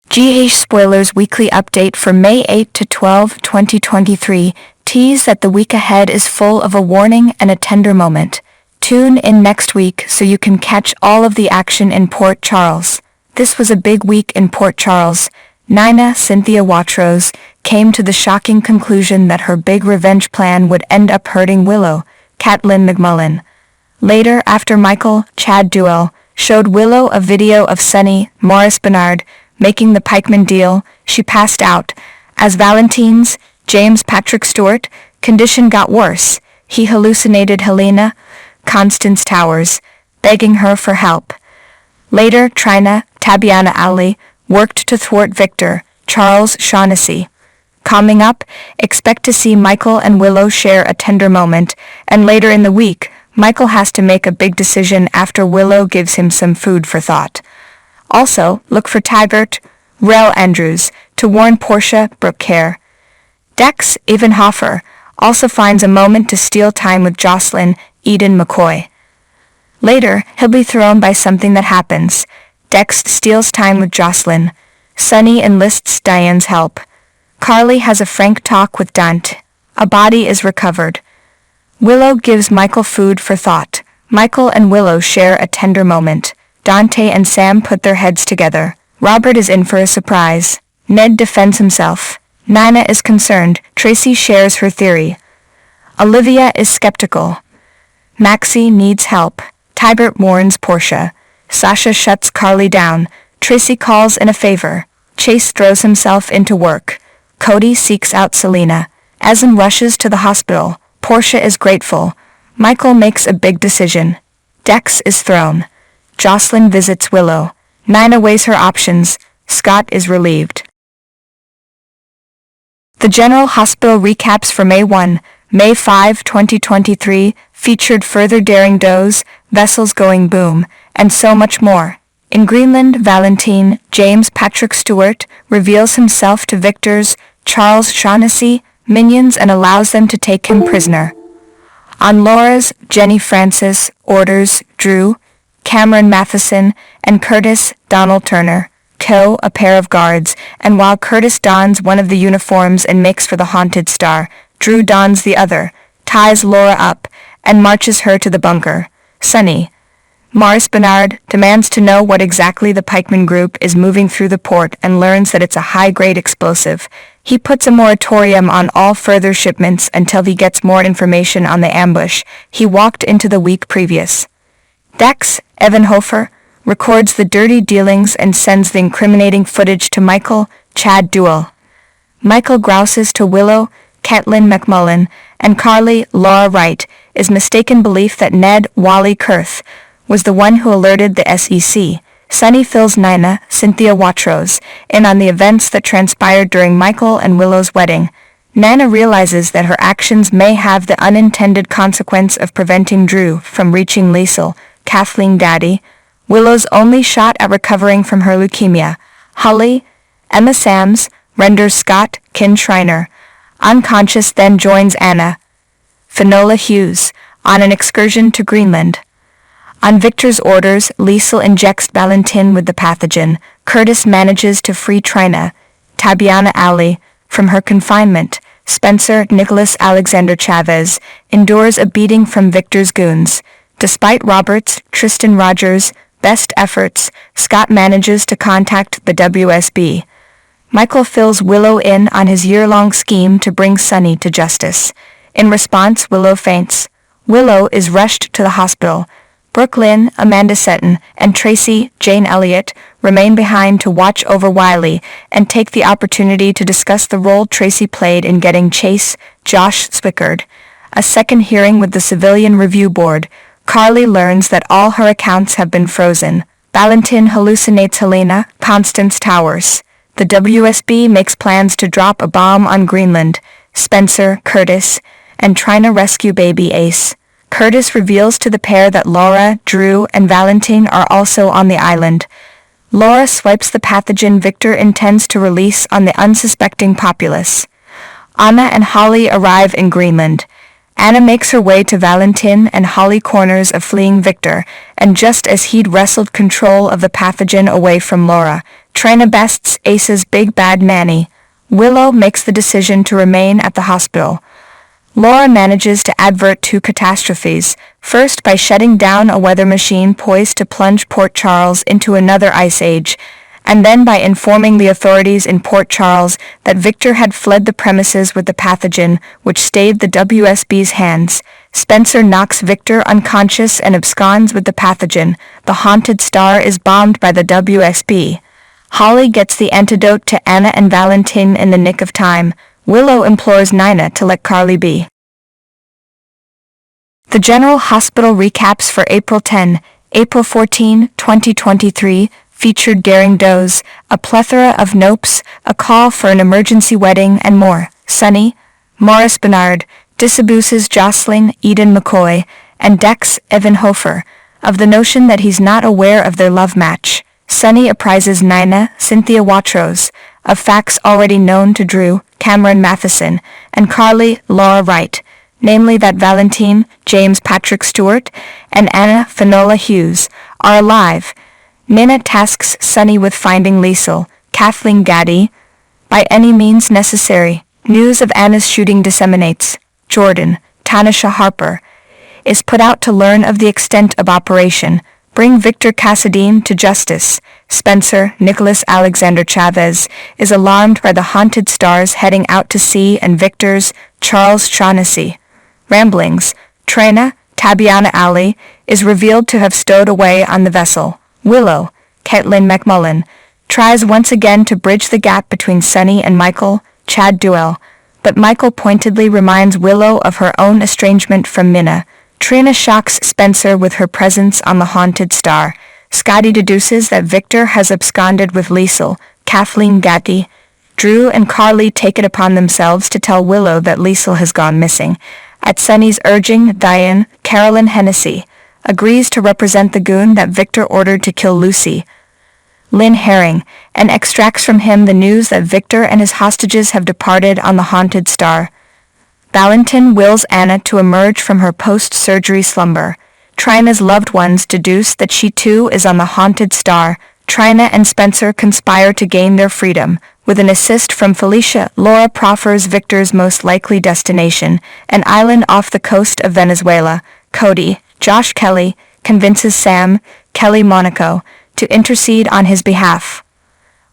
GH Spoilers Weekly Update for May 8 to 12, 2023 tease that the week ahead is full of a warning and a tender moment. Tune in next week so you can catch all of the action in Port Charles. This was a big week in Port Charles. Nina Cynthia Watrous came to the shocking conclusion that her big revenge plan would end up hurting Willow, Caitlin McMullen. Later, after Michael, Chad Duell, showed Willow a video of Sonny, Maurice Benard, making the pikeman deal, she passed out. As Valentine's, James Patrick Stewart, condition got worse. He hallucinated Helena, Constance Towers, begging her for help. Later, Trina, Tabyana Ali, worked to thwart Victor, Charles Shaughnessy. Coming up, expect to see Michael and Willow share a tender moment, and later in the week, Michael has to make a big decision after Willow gives him some food for thought. Also, look for Taggart, Rel Andrews, to warn Portia, Brooke Kerr. Dex Evenhofer also finds a moment to steal time with Jocelyn, Eden McCoy. Later, he'll be thrown by something that happens. Dex steals time with Jocelyn. Sonny enlists Diane's help. Carly has a frank talk with Dante. A body is recovered. Willow gives Michael food for thought. Michael and Willow share a tender moment. Dante and Sam put their heads together. Robert is in for a surprise. Ned defends himself. Nina is concerned. Tracy shares her theory. Olivia is skeptical. Maxie needs help. Taggart warns Portia. Sasha shuts Carly down. Tracy calls in a favor. Chase throws himself into work. Cody seeks out Selena. Ezen rushes to the hospital. Portia is grateful. Michael makes a big decision. Dex is thrown. Jocelyn visits Willow. Nina weighs her options. Scott is relieved. The General Hospital recaps for May 1, May 5, 2023 featured further daring does, vessels going boom, and so much more. In Greenland, Valentine, James Patrick Stewart, reveals himself to Victor's, Charles Shaughnessy, minions and allows them to take him prisoner. On Laura's, Jenny Francis, orders, Drew, Cameron Matheson, and Curtis, Donald Turner, kill a pair of guards, and while Curtis dons one of the uniforms and makes for the Haunted Star, Drew dons the other, ties Laura up, and marches her to the bunker. Sonny, Maurice Benard, demands to know what exactly the pikeman group is moving through the port and learns that it's a high-grade explosive. He puts a moratorium on all further shipments until he gets more information on the ambush he walked into the week previous. Dex Evenhofer records the dirty dealings and sends the incriminating footage to Michael, Chad Duell. Michael grouses to Willow, Caitlin McMullen, and Carly, Laura Wright, is mistaken belief that Ned, Wally Kurth, was the one who alerted the SEC. Sonny fills Nina, Cynthia Watrous, in on the events that transpired during Michael and Willow's wedding. Nina realizes that her actions may have the unintended consequence of preventing Drew from reaching Liesl, Kathleen Daddy, Willow's only shot at recovering from her leukemia. Holly, Emma Sams, renders Scott, Kin Shriner, unconscious, then joins Anna, Finola Hughes, on an excursion to Greenland. On Victor's orders, Liesl injects Valentine with the pathogen. Curtis manages to free Trina, Tabyana Ali, from her confinement. Spencer Nicholas Alexander Chavez endures a beating from Victor's goons. Despite Robert's, Tristan Rogers' best efforts, Scott manages to contact the WSB. Michael fills Willow in on his year-long scheme to bring Sonny to justice. In response, Willow faints. Willow is rushed to the hospital. Brooklyn, Amanda Seton, and Tracy, Jane Elliott, remain behind to watch over Wiley and take the opportunity to discuss the role Tracy played in getting Chase, Josh Swickard, a second hearing with the Civilian Review Board. Carly learns that all her accounts have been frozen. Valentine hallucinates Helena, Constance Towers. The WSB makes plans to drop a bomb on Greenland. Spencer, Curtis, and Trina rescue baby Ace. Curtis reveals to the pair that Laura, Drew, and Valentine are also on the island. Laura swipes the pathogen Victor intends to release on the unsuspecting populace. Anna and Holly arrive in Greenland. Anna makes her way to Valentine and Holly corners of fleeing Victor, and just as he'd wrestled control of the pathogen away from Laura, Trina bests Ace's big bad nanny. Willow makes the decision to remain at the hospital. Laura manages to avert two catastrophes, first by shutting down a weather machine poised to plunge Port Charles into another ice age, and then by informing the authorities in Port Charles that Victor had fled the premises with the pathogen, which stayed the WSB's hands. Spencer knocks Victor unconscious and absconds with the pathogen. The Haunted Star is bombed by the WSB. Holly gets the antidote to Anna and Valentine in the nick of time. Willow implores Nina to let Carly be. The General Hospital recaps for April 10, April 14, 2023, featured Daring Does, a plethora of nopes, a call for an emergency wedding, and more. Sunny, Morris Bernard, disabuses Jocelyn, Eden McCoy, and Dex, Evan Hofer, of the notion that he's not aware of their love match. Sunny apprises Nina, Cynthia Watrous, of facts already known to Drew, Cameron Matheson, and Carly, Laura Wright, namely that Valentine, James Patrick Stewart, and Anna, Finola Hughes, are alive. Nina tasks Sunny with finding Liesel, Kathleen Gaddy, by any means necessary. News of Anna's shooting disseminates. Jordan, Tanisha Harper, is put out to learn of the extent of operation. Bring Victor Cassadine to justice. Spencer, Nicholas Alexander Chavez, is alarmed by the Haunted Stars heading out to sea and Victor's, Charles Shaughnessy. Ramblings. Trina, Tabiana Ali, is revealed to have stowed away on the vessel. Willow, Caitlin McMullen, tries once again to bridge the gap between Sunny and Michael, Chad Duell, but Michael pointedly reminds Willow of her own estrangement from Minna. Trina shocks Spencer with her presence on the Haunted Star. Scotty deduces that Victor has absconded with Liesel, Kathleen Gaddy. Drew and Carly take it upon themselves to tell Willow that Liesel has gone missing. At Sunny's urging, Diane, Carolyn Hennessy, agrees to represent the goon that Victor ordered to kill Lucy, Lynn Herring, and extracts from him the news that Victor and his hostages have departed on the Haunted Star. Valentine wills Anna to emerge from her post-surgery slumber. Trina's loved ones deduce that she too is on the Haunted Star. Trina and Spencer conspire to gain their freedom. With an assist from Felicia, Laura proffers Victor's most likely destination, an island off the coast of Venezuela. Cody, Josh Kelly, convinces Sam, Kelly Monaco, to intercede on his behalf.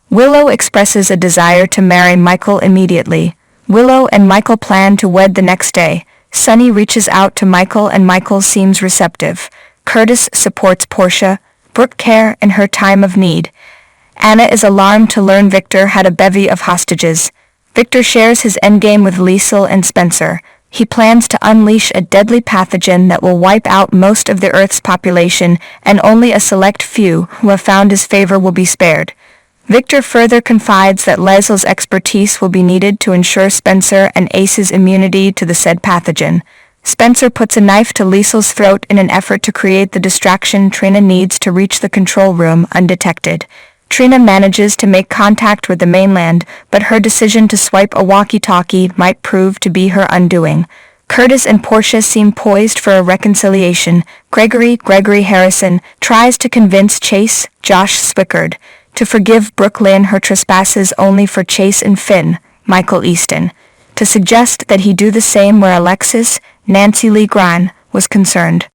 Willow expresses a desire to marry Michael immediately. Willow and Michael plan to wed the next day. Sunny reaches out to Michael and Michael seems receptive. Curtis supports Portia, Brooke Care in her time of need. Anna is alarmed to learn Victor had a bevy of hostages. Victor shares his endgame with Liesel and Spencer. He plans to unleash a deadly pathogen that will wipe out most of the Earth's population, and only a select few who have found his favor will be spared. Victor further confides that Liesel's expertise will be needed to ensure Spencer and Ace's immunity to the said pathogen. Spencer puts a knife to Liesel's throat in an effort to create the distraction Trina needs to reach the control room undetected. Trina manages to make contact with the mainland, but her decision to swipe a walkie-talkie might prove to be her undoing. Curtis and Portia seem poised for a reconciliation. Gregory Harrison, tries to convince Chase, Josh Swickard, to forgive Brooke Lynn her trespasses only for Chase and Finn, Michael Easton, to suggest that he do the same where Alexis, Nancy Lee Grine, was concerned.